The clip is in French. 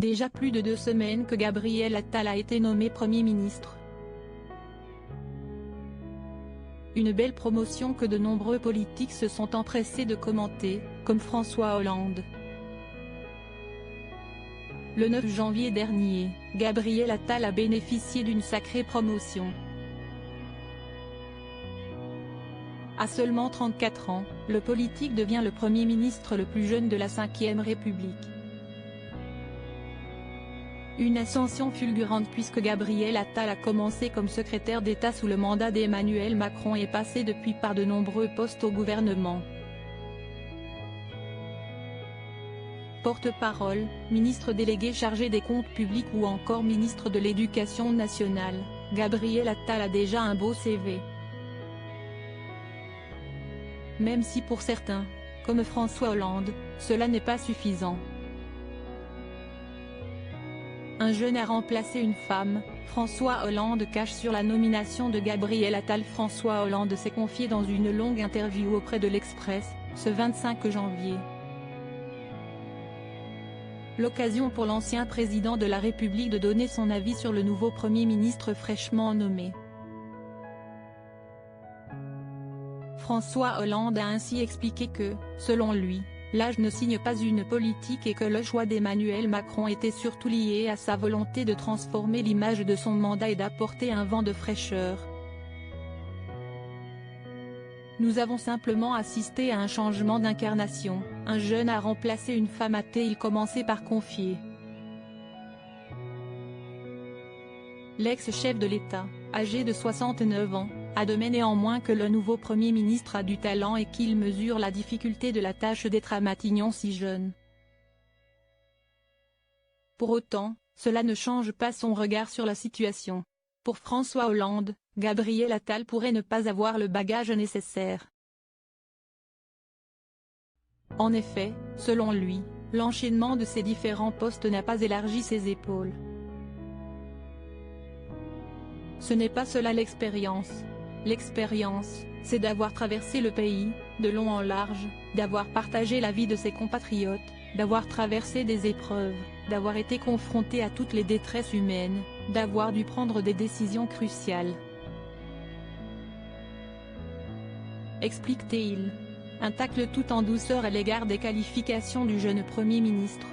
déjà plus de 2 semaines que Gabriel Attal a été nommé Premier ministre. Une belle promotion que de nombreux politiques se sont empressés de commenter, comme François Hollande. Le 9 janvier dernier, Gabriel Attal a bénéficié d'une sacrée promotion. À seulement 34 ans, le politique devient le Premier ministre le plus jeune de la Ve République. Une ascension fulgurante puisque Gabriel Attal a commencé comme secrétaire d'État sous le mandat d'Emmanuel Macron et est passé depuis par de nombreux postes au gouvernement. Porte-parole, ministre délégué chargé des comptes publics ou encore ministre de l'Éducation nationale, Gabriel Attal a déjà un beau CV. Même si pour certains, comme François Hollande, cela n'est pas suffisant. Un jeune a remplacé une femme, François Hollande cache sur la nomination de Gabriel Attal. François Hollande s'est confié dans une longue interview auprès de l'Express, ce 25 janvier. L'occasion pour l'ancien président de la République de donner son avis sur le nouveau Premier ministre fraîchement nommé. François Hollande a ainsi expliqué que, selon lui, l'âge ne signe pas une politique et que le choix d'Emmanuel Macron était surtout lié à sa volonté de transformer l'image de son mandat et d'apporter un vent de fraîcheur. Nous avons simplement assisté à un changement d'incarnation, un jeune a remplacé une femme, a-t-il commencé par confier. L'ex-chef de l'État, âgé de 69 ans, admet néanmoins que le nouveau Premier ministre a du talent et qu'il mesure la difficulté de la tâche d'être à Matignon si jeune. Pour autant, cela ne change pas son regard sur la situation. Pour François Hollande, Gabriel Attal pourrait ne pas avoir le bagage nécessaire. En effet, selon lui, l'enchaînement de ces différents postes n'a pas élargi ses épaules. Ce n'est pas cela l'expérience. L'expérience, c'est d'avoir traversé le pays, de long en large, d'avoir partagé la vie de ses compatriotes, d'avoir traversé des épreuves, d'avoir été confronté à toutes les détresses humaines, d'avoir dû prendre des décisions cruciales. Explique-t-il. Un tacle tout en douceur à l'égard des qualifications du jeune Premier ministre.